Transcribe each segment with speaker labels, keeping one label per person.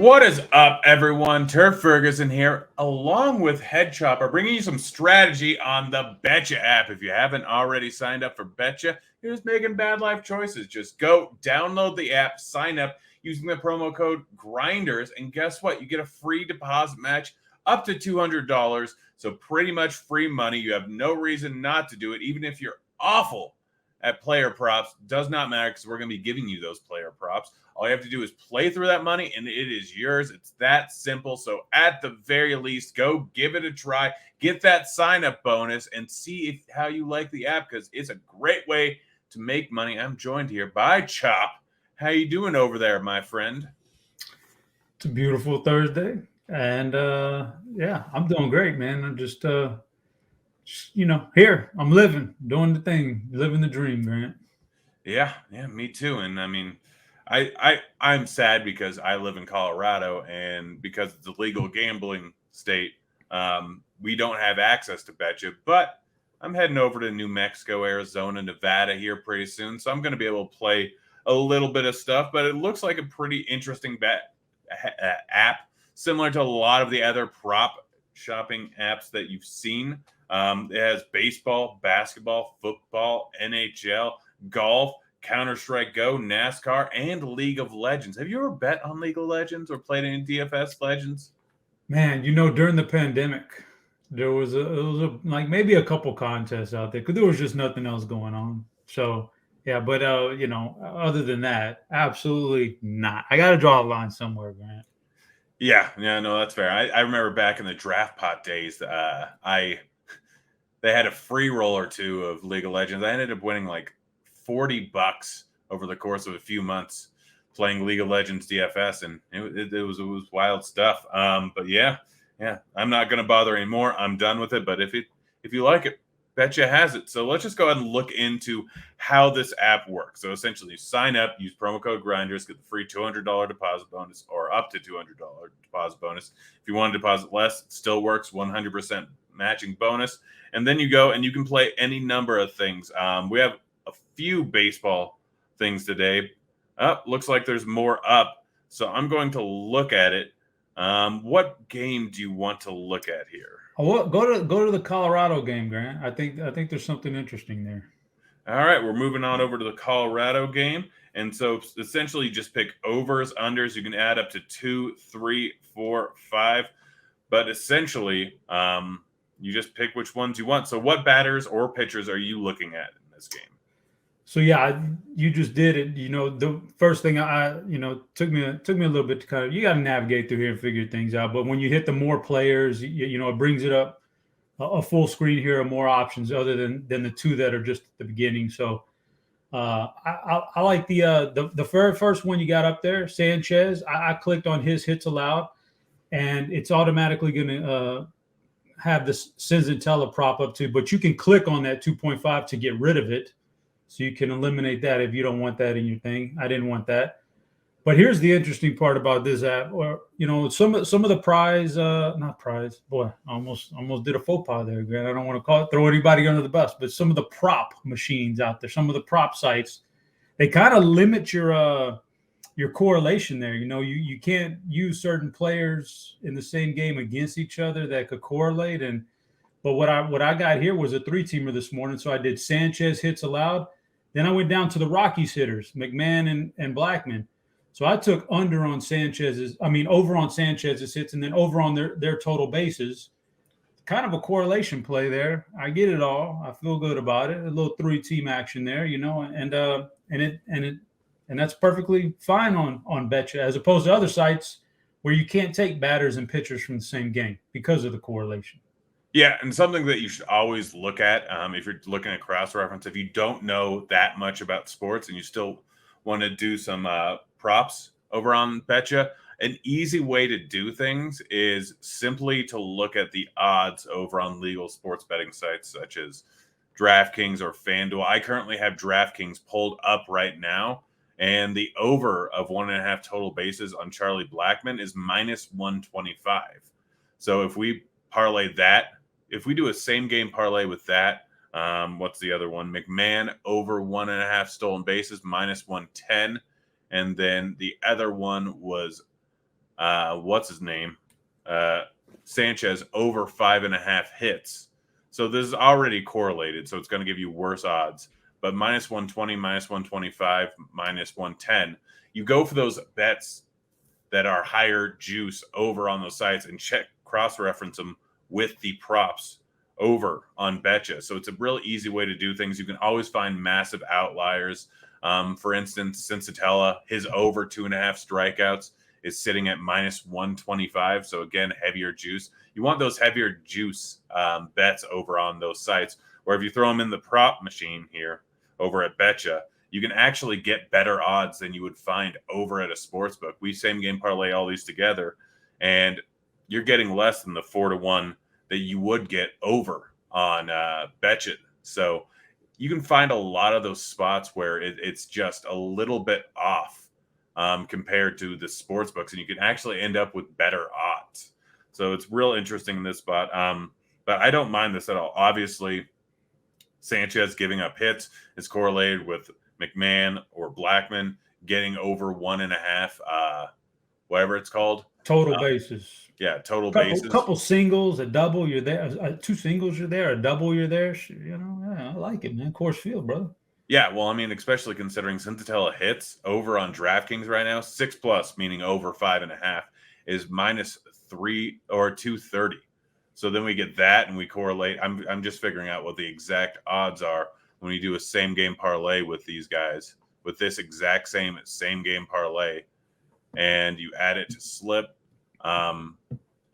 Speaker 1: What is up, everyone? Turf Ferguson here, along with HeadChopper, bringing you some strategy on the Betcha app. If you haven't already signed up for Betcha, you're just making bad life choices. Just go download the app, sign up using the promo code Grinders, and guess what? You get a free deposit match up to $200. So pretty much free money. You have no reason not to do it, even if you're awful at player props. Does not matter because we're going to be giving you those player props. All you have to do is play through that money, and it is yours. It's that simple. So at the very least, go give it a try. Get that sign-up bonus and see how you like the app, because it's a great way to make money. I'm joined here by Chop. How you doing over there, my friend?
Speaker 2: It's a beautiful Thursday, and yeah, I'm doing great, man. I'm just here. I'm living, doing the thing, living the dream, Grant.
Speaker 1: Yeah, me too. And I mean, I'm sad because I live in Colorado, and because it's a legal gambling state, we don't have access to Betcha. But I'm heading over to New Mexico, Arizona, Nevada here pretty soon, so I'm going to be able to play a little bit of stuff. But it looks like a pretty interesting app, similar to a lot of the other prop shopping apps that you've seen. It has baseball, basketball, football, NHL, golf, Counter-Strike Go, NASCAR, and League of Legends. Have you ever bet on League of Legends or played any DFS Legends?
Speaker 2: Man, during the pandemic, there was like maybe a couple contests out there because there was just nothing else going on. So yeah, but other than that, absolutely not. I got to draw a line somewhere, Grant.
Speaker 1: Yeah, no, that's fair. I remember back in the draft pot days, they had a free roll or two of League of Legends. I ended up winning like $40 over the course of a few months playing League of Legends DFS, and it was wild stuff. But yeah, I'm not going to bother anymore. I'm done with it. But if you like it, Betcha has it. So let's just go ahead and look into how this app works. So essentially, you sign up, use promo code Grinders, get the free $200 deposit bonus, or up to $200 deposit bonus. If you want to deposit less, it still works. 100% matching bonus. And then you go and you can play any number of things. We have a few baseball things today. Looks like there's more up. So I'm going to look at it. What game do you want to look at here?
Speaker 2: Go to the Colorado game, Grant. I think there's something interesting there.
Speaker 1: All right, we're moving on over to the Colorado game. And so essentially you just pick overs, unders. You can add up to 2, 3, 4, 5. But essentially, you just pick which ones you want. So what batters or pitchers are you looking at in this game?
Speaker 2: So yeah, you just did it. The first thing took me a little bit to kind of, you got to navigate through here and figure things out. But when you hit the more players, it brings it up a full screen here of more options other than the two that are just at the beginning. So I like the very first one you got up there, Sanchez. I clicked on his hits allowed, and it's automatically going to have this Cinzentella prop up too. But you can click on that 2.5 to get rid of it. So you can eliminate that if you don't want that in your thing. I didn't want that. But here's the interesting part about this app. Or some of the not prize. Boy, I almost did a faux pas there, Grant. I don't want to throw anybody under the bus, but some of the prop machines out there, some of the prop sites, they kind of limit your correlation there. You can't use certain players in the same game against each other that could correlate. But what I got here was a 3-teamer this morning. So I did Sanchez hits allowed. Then I went down to the Rockies hitters, McMahon and Blackman. So I took over on Sanchez's hits, and then over on their total bases. Kind of a correlation play there. I get it all. I feel good about it. A little 3-team action there, and that's perfectly fine on Betcha, as opposed to other sites where you can't take batters and pitchers from the same game because of the correlation.
Speaker 1: Yeah, and something that you should always look at if you're looking at cross-reference, if you don't know that much about sports and you still want to do some props over on Betcha, an easy way to do things is simply to look at the odds over on legal sports betting sites such as DraftKings or FanDuel. I currently have DraftKings pulled up right now, and the over of 1.5 total bases on Charlie Blackman is minus 125. So if we parlay that, if we do a same game parlay with that, what's the other one? McMahon over 1.5 stolen bases, minus 110. And then the other one was what's his name? Sanchez over 5.5 hits. So this is already correlated, so it's going to give you worse odds. But minus 120, minus 125, minus 110. You go for those bets that are higher juice over on those sites and cross-reference them with the props over on Betcha. So it's a real easy way to do things. You can always find massive outliers. For instance, Cincinnati, his over 2.5 strikeouts is sitting at minus 125. So again, heavier juice. You want those heavier juice bets over on those sites, where if you throw them in the prop machine here over at Betcha, you can actually get better odds than you would find over at a sports book. We same game parlay all these together, and you're getting less than the 4-1 that you would get over on Betcha. So you can find a lot of those spots where it's just a little bit off compared to the sports books, and you can actually end up with better odds. So it's real interesting in this spot. But I don't mind this at all. Obviously, Sanchez giving up hits is correlated with McMahon or Blackman getting over 1.5, whatever it's called.
Speaker 2: Total bases.
Speaker 1: Yeah, total bases.
Speaker 2: Couple singles, a double, you're there. 2 singles, you're there. A double, you're there. Yeah, I like it, man. Course field, brother.
Speaker 1: Yeah, well, I mean, especially considering Cincinnati hits over on DraftKings right now, 6+, meaning over 5.5, is minus 3 or 230. So then we get that and we correlate. I'm just figuring out what the exact odds are when you do a same game parlay with these guys, with this exact same game parlay, and you add it to slip, and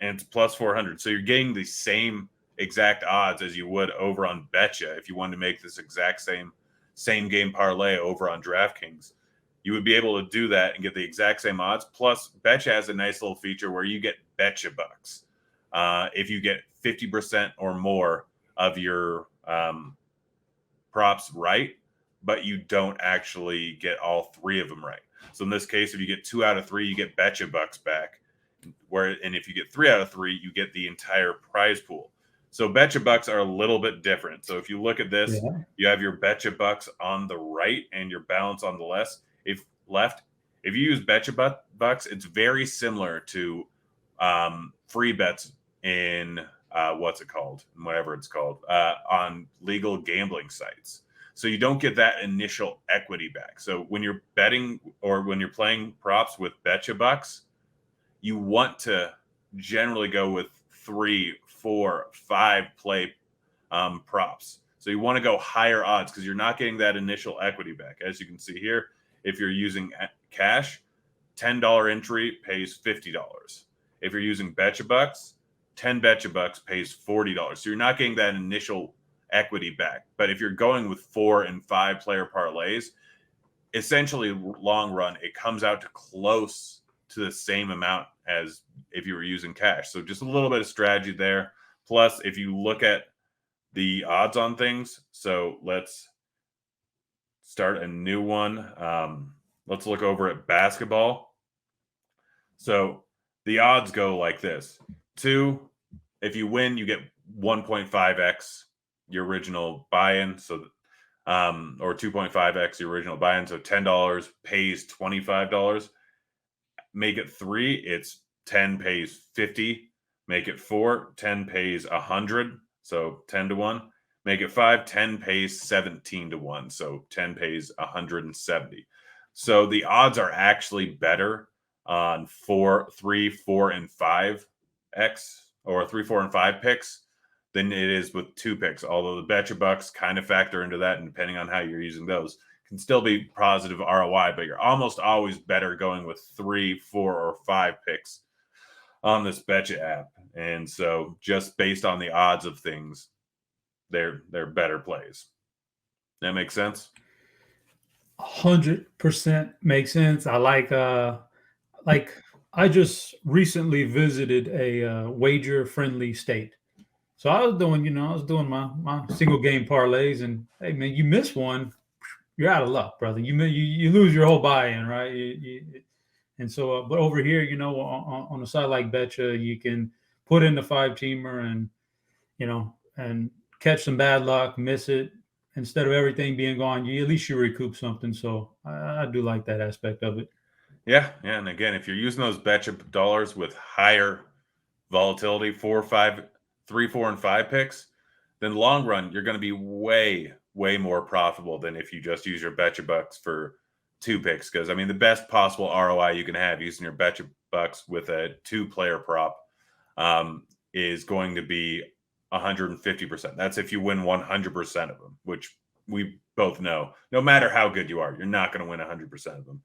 Speaker 1: it's plus 400. So you're getting the same exact odds as you would over on Betcha if you wanted to make this exact same game parlay over on DraftKings. You would be able to do that and get the exact same odds. Plus, Betcha has a nice little feature where you get Betcha bucks. If you get 50% or more of your props right, but you don't actually get all 3 of them right. So in this case, if you get 2 out of 3, you get Betcha bucks back. And if you get 3 out of 3, you get the entire prize pool. So Betcha bucks are a little bit different. So if you look at this, you have your Betcha bucks on the right and your balance on the left. If you use Betcha bucks, it's very similar to free bets in whatever it's called, on legal gambling sites. So you don't get that initial equity back. So when you're betting or when you're playing props with Betcha bucks, you want to generally go with 3, 4, 5 play props. So you want to go higher odds because you're not getting that initial equity back. As you can see here, if you're using cash, $10 entry pays $50. If you're using Betcha bucks, 10 Betcha bucks pays $40. So you're not getting that initial equity back. But if you're going with 4 and 5 player parlays, essentially long run, it comes out to close to the same amount as if you were using cash. So just a little bit of strategy there. Plus, if you look at the odds on things, so let's start a new one. Let's look over at basketball. So the odds go like this. 2, if you win, you get 1.5x your original buy-in. So, or 2.5x your original buy-in. So $10 pays $25. Make it 3, it's 10 pays 50. Make it 4, 10 pays 100. So 10-1. Make it 5, 10 pays 17-1. So 10 pays 170. So the odds are actually better on 3, 4, and 5x or 3, 4, and 5 picks than it is with 2 picks. Although the Betcha bucks kind of factor into that, and depending on how you're using those, can still be positive ROI, but you're almost always better going with 3, 4, or 5 picks on this Betcha app. And so just based on the odds of things, they're better plays. That makes sense?
Speaker 2: 100% makes sense. I like I just recently visited a wager friendly state. So I was doing my single game parlays, and hey man, you miss one, you're out of luck, brother. You lose your whole buy-in, right? And so, but over here, on a site like Betcha, you can put in the 5-teamer and catch some bad luck, miss it. Instead of everything being gone, at least you recoup something. So I do like that aspect of it.
Speaker 1: Yeah, yeah. And again, if you're using those betcha dollars with higher volatility, 4, 5, 3, 4, and 5 picks, then long run, you're going to be way, way more profitable than if you just use your betcha bucks for 2 picks. Because I mean, the best possible ROI you can have using your betcha bucks with a 2-player prop is going to be 150%. That's if you win 100% of them, which we both know. No matter how good you are, you're not going to win 100% of them.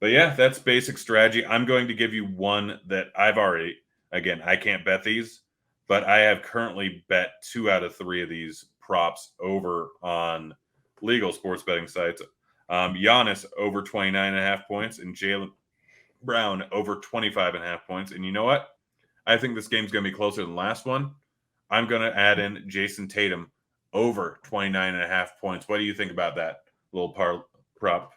Speaker 1: But yeah, that's basic strategy. I'm going to give you one that I've already, again, I can't bet these, but I have currently bet 2 out of 3 of these props over on legal sports betting sites. Giannis over 29.5 points and Jaylen Brown over 25.5 points. And you know what? I think this game's going to be closer than the last one. I'm going to add in Jason Tatum over 29.5 points. What do you think about that little prop?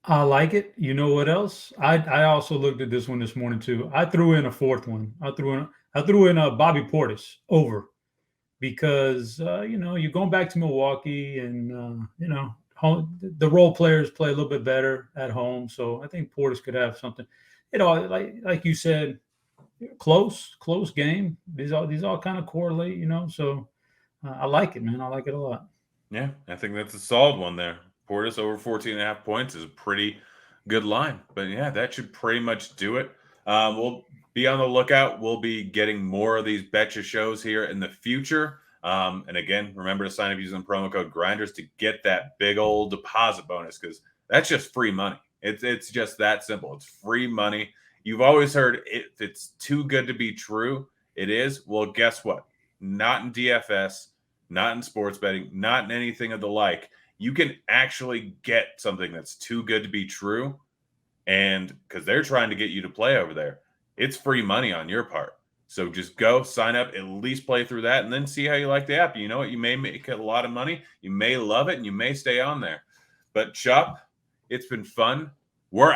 Speaker 2: I like it. You know what else? I also looked at this one this morning too. I threw in a fourth one. I threw in a Bobby Portis over because you're going back to Milwaukee and the role players play a little bit better at home. So I think Portis could have something. Like you said, close game. These all kind of correlate, So I like it, man. I like it a lot.
Speaker 1: Yeah, I think that's a solid one there. Portis over 14.5 points is a pretty good line. But yeah, that should pretty much do it. We'll be on the lookout. We'll be getting more of these betcha shows here in the future. And again, remember to sign up using promo code Grinders to get that big old deposit bonus because that's just free money. It's just that simple. It's free money. You've always heard if it's too good to be true, it is. Well, guess what? Not in DFS, not in sports betting, not in anything of the like. You can actually get something that's too good to be true. And because they're trying to get you to play over there, it's free money on your part. So just go sign up, at least play through that, and then see how you like the app. You know what? You may make a lot of money. You may love it, and you may stay on there. But Chop, it's been fun. We're